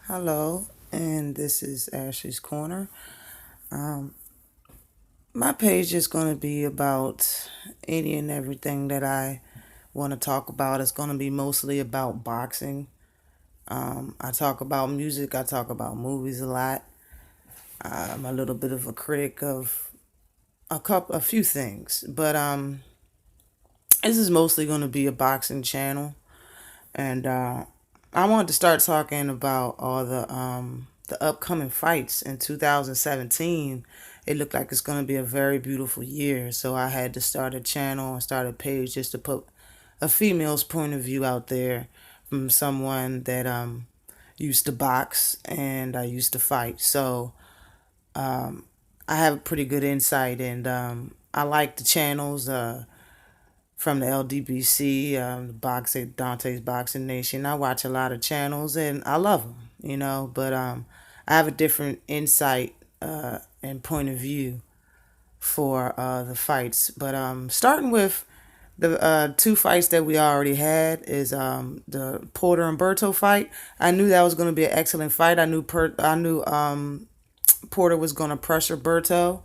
Hello, and this is Ashley's Corner. My page is going to be about any and everything that I want to talk about. It's going to be mostly about boxing. I talk about music, I talk about movies a lot. I'm a little bit of a critic of a few things, but this is mostly going to be a boxing channel, and I wanted to start talking about all the upcoming fights in 2017. It looked like it's going to be a very beautiful year, so I had to start a channel and start a page just to put a female's point of view out there from someone that used to box and I used to fight. So I have a pretty good insight, and I like the channels. From the LDBC, boxing, Dante's Boxing Nation. I watch a lot of channels and I love them, but I have a different insight and point of view for the fights. But starting with the two fights that we already had is the Porter and Berto fight. I knew that was going to be an excellent fight. I knew Porter was going to pressure Berto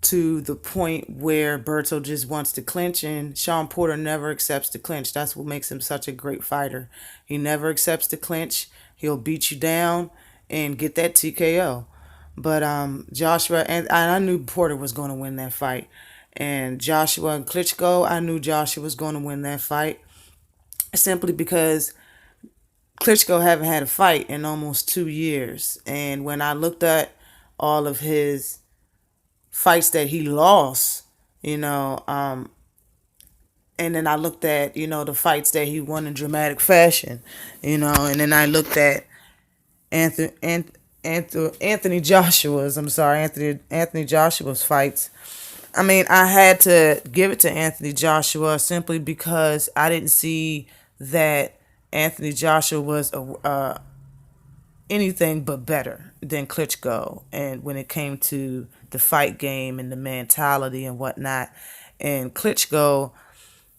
to the point where Berto just wants to clinch, and Sean Porter never accepts the clinch. That's what makes him such a great fighter. He never accepts the clinch. He'll beat you down and get that TKO. But Joshua, and I knew Porter was going to win that fight. And Joshua and Klitschko, I knew Joshua was going to win that fight simply because Klitschko haven't had a fight in almost 2 years. And when I looked at all of his fights that he lost, you know, and then I looked at, the fights that he won in dramatic fashion, and then I looked at Anthony Joshua's, Anthony Joshua's fights. I mean, I had to give it to Anthony Joshua simply because I didn't see that Anthony Joshua was anything but better than Klitschko, and when it came to the fight game and the mentality and whatnot. And Klitschko,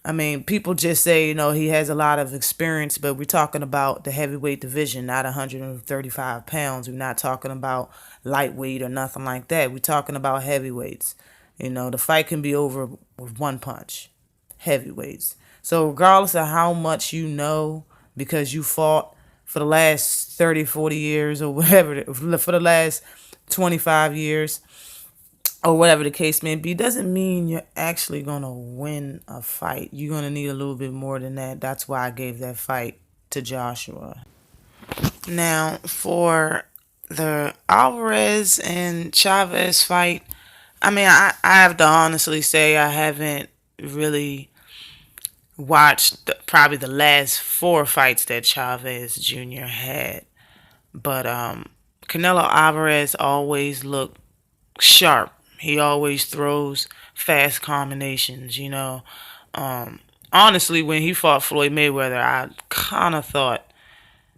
I mean, people just say, he has a lot of experience, but we're talking about the heavyweight division, not 135 pounds. We're not talking about lightweight or nothing like that. We're talking about heavyweights. The fight can be over with one punch. Heavyweights. So regardless of how much you know, because you fought for the last 30, 40 years or whatever, for the last 25 years, or whatever the case may be, doesn't mean you're actually going to win a fight. You're going to need a little bit more than that. That's why I gave that fight to Joshua. Now, for the Alvarez and Chavez fight, I mean, I have to honestly say I haven't really watched probably the last four fights that Chavez Jr. had. But Canelo Alvarez always looked sharp. He always throws fast combinations. Honestly, when he fought Floyd Mayweather, I kind of thought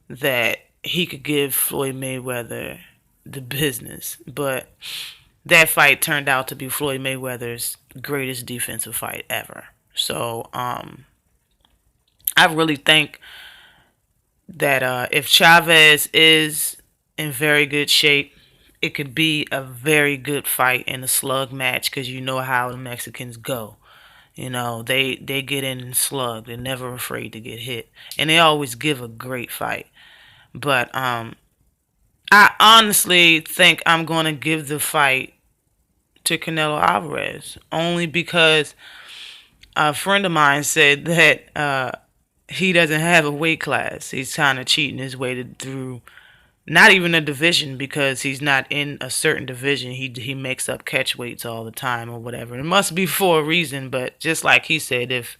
that he could give Floyd Mayweather the business. But that fight turned out to be Floyd Mayweather's greatest defensive fight ever. So I really think that if Chavez is in very good shape, it could be a very good fight in a slug match because you know how the Mexicans go. They get in and slug. They're never afraid to get hit, and they always give a great fight. But I honestly think I'm going to give the fight to Canelo Alvarez only because a friend of mine said that he doesn't have a weight class. He's kind of cheating his way through not even a division because he's not in a certain division. He makes up catch weights all the time or whatever. It must be for a reason, but just like he said, if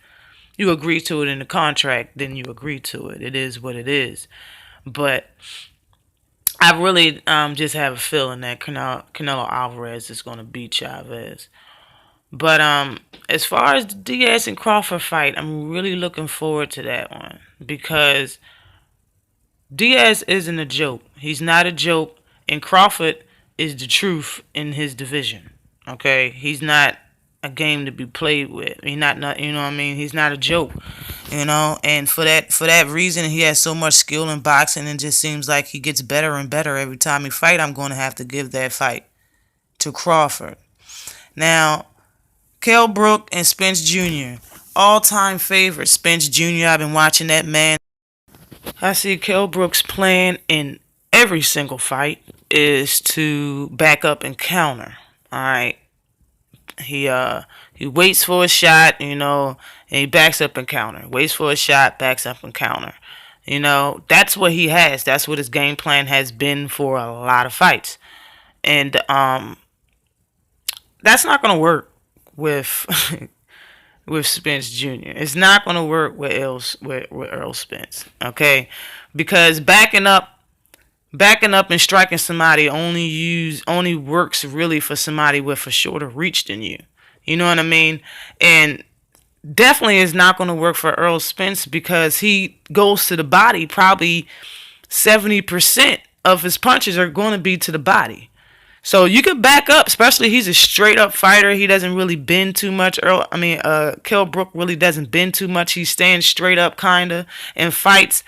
you agree to it in the contract, then you agree to it. It is what it is. But I really just have a feeling that Canelo Alvarez is going to beat Chavez. But as far as the Diaz and Crawford fight, I'm really looking forward to that one because Diaz isn't a joke. He's not a joke, and Crawford is the truth in his division. Okay, he's not a game to be played with. He's not, you know what I mean? He's not a joke, you know. And for that reason, he has so much skill in boxing, and just seems like he gets better and better every time he fight. I'm going to have to give that fight to Crawford. Now, Kell Brook and Spence Jr. All-time favorite. Spence Jr. I've been watching that man. I see Kell Brook's plan in every single fight is to back up and counter. All right. He waits for a shot, you know, and he backs up and counter. Waits for a shot, backs up and counter. You know, that's what he has. That's what his game plan has been for a lot of fights. And that's not going to work with with Spence Jr. It's not going to work with Earl Spence, okay? Because backing up and striking somebody only works really for somebody with a shorter reach than you. You know what I mean? And definitely is not going to work for Earl Spence because he goes to the body. Probably 70% of his punches are going to be to the body. So you could back up, especially he's a straight up fighter. He doesn't really bend too much. Kell Brook really doesn't bend too much. He stands straight up kinda and fights.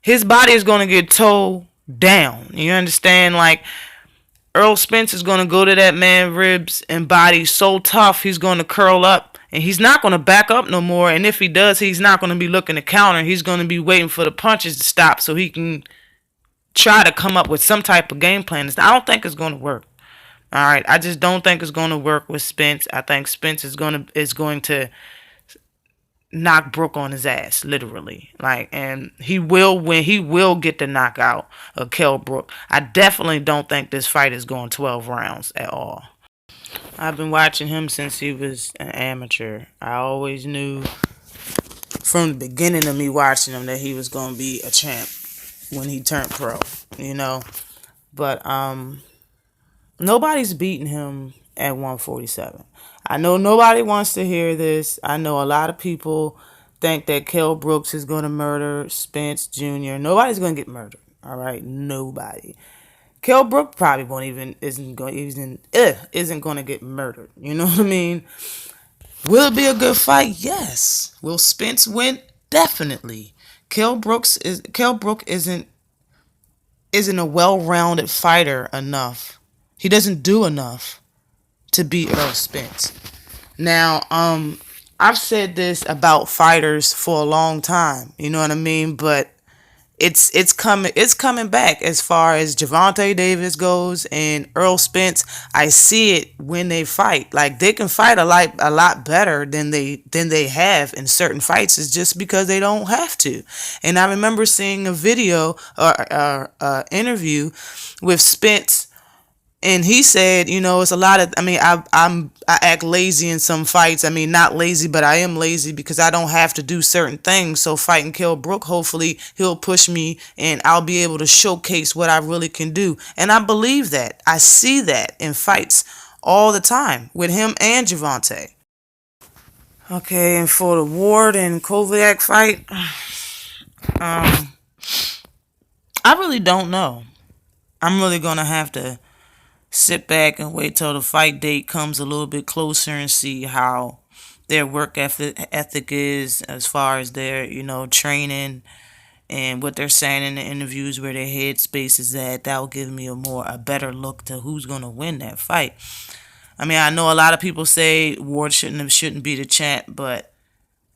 His body is gonna get towed down. You understand? Like Earl Spence is gonna go to that man's ribs and body so tough he's gonna curl up and he's not gonna back up no more. And if he does, he's not gonna be looking to counter. He's gonna be waiting for the punches to stop so he can try to come up with some type of game plan. I don't think it's gonna work. All right, I just don't think it's going to work with Spence. I think Spence is going to knock Brook on his ass, literally. Like, and he will win. He will get the knockout of Kell Brook. I definitely don't think this fight is going 12 rounds at all. I've been watching him since he was an amateur. I always knew from the beginning of me watching him that he was going to be a champ when he turned pro, you know. But nobody's beating him at 147. I know nobody wants to hear this. I know a lot of people think that Kell Brooks is going to murder Spence Jr. Nobody's going to get murdered. All right, nobody. Kell Brook probably isn't going to get murdered. You know what I mean? Will it be a good fight? Yes. Will Spence win? Definitely. Kell Brook isn't a well-rounded fighter enough. He doesn't do enough to beat Earl Spence. Now, I've said this about fighters for a long time. You know what I mean? But it's coming back as far as Gervonta Davis goes and Earl Spence. I see it when they fight. Like they can fight a lot better than they have in certain fights. It's just because they don't have to. And I remember seeing a video or interview with Spence. And he said, you know, it's a lot of. I mean, I act lazy in some fights. I mean, not lazy, but I am lazy because I don't have to do certain things. So fighting Kell Brook, hopefully he'll push me, and I'll be able to showcase what I really can do. And I believe that. I see that in fights all the time with him and Gervonta. Okay, and for the Ward and Kovac fight, I really don't know. I'm really gonna have to sit back and wait till the fight date comes a little bit closer and see how their work ethic is as far as their, you know, training and what they're saying in the interviews, where their headspace is at. That will give me a better look to who's going to win that fight. I mean, I know a lot of people say Ward shouldn't be the champ, but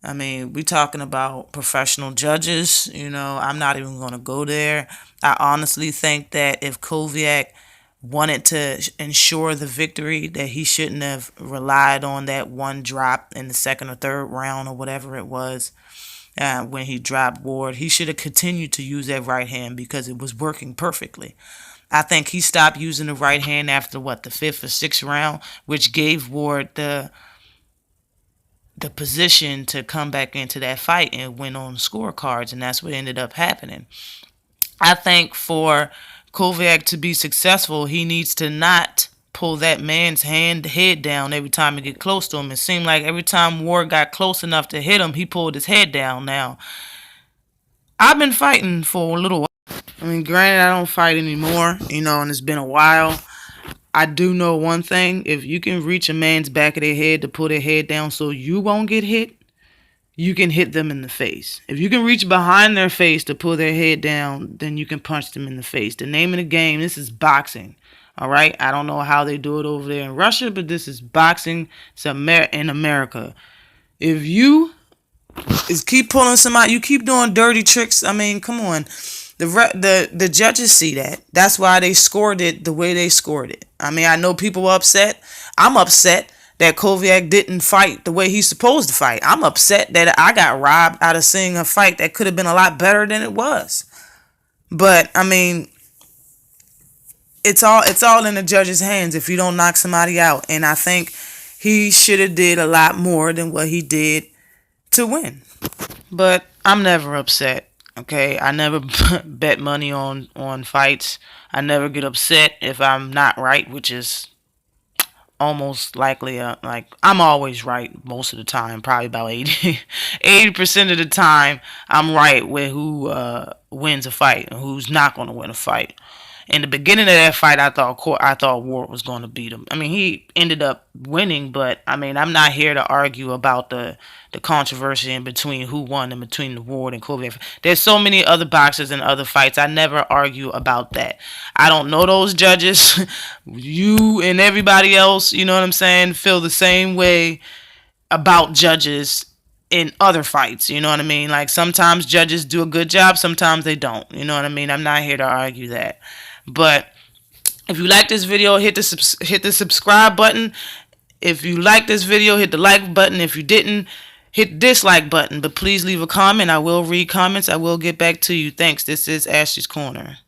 I mean, we talking about professional judges. You know, I'm not even going to go there. I honestly think that if Kovac wanted to ensure the victory, that he shouldn't have relied on that one drop in the second or third round or whatever it was when he dropped Ward. He should have continued to use that right hand because it was working perfectly. I think he stopped using the right hand after the fifth or sixth round, which gave Ward the position to come back into that fight and win on scorecards, and that's what ended up happening. I think for Kovac to be successful, he needs to not pull that man's head down every time he get close to him. It seemed like every time Ward got close enough to hit him, he pulled his head down. Now, I've been fighting for a little while. I mean, granted, I don't fight anymore, you know, and it's been a while. I do know one thing. If you can reach a man's back of their head to pull their head down so you won't get hit, you can hit them in the face. If you can reach behind their face to pull their head down, then you can punch them in the face. The name of the game, this is boxing. All right? I don't know how they do it over there in Russia, but this is boxing. It's in America. If you keep pulling somebody, you keep doing dirty tricks. I mean, come on. The judges see that. That's why they scored it the way they scored it. I mean, I know people were upset. I'm upset that Kovac didn't fight the way he's supposed to fight. I'm upset that I got robbed out of seeing a fight that could have been a lot better than it was. But I mean, it's all in the judge's hands if you don't knock somebody out. And I think he should have did a lot more than what he did to win. But I'm never upset. Okay, I never bet money on fights. I never get upset if I'm not right, which is almost likely. Like, I'm always right most of the time, probably about 80% of the time. I'm right with who wins a fight and who's not going to win a fight. In the beginning of that fight, I thought Ward was going to beat him. I mean, he ended up winning, but I mean, I'm not here to argue about the controversy in between who won in between the Ward and Kovac. There's so many other boxers and other fights. I never argue about that. I don't know those judges. You and everybody else, you know what I'm saying, feel the same way about judges in other fights. You know what I mean? Like, sometimes judges do a good job, sometimes they don't. You know what I mean? I'm not here to argue that. But if you like this video, hit the subscribe button. If you like this video, hit the like button. If you didn't, hit the dislike button. But please leave a comment. I will read comments. I will get back to you. Thanks. This is Ashley's Corner.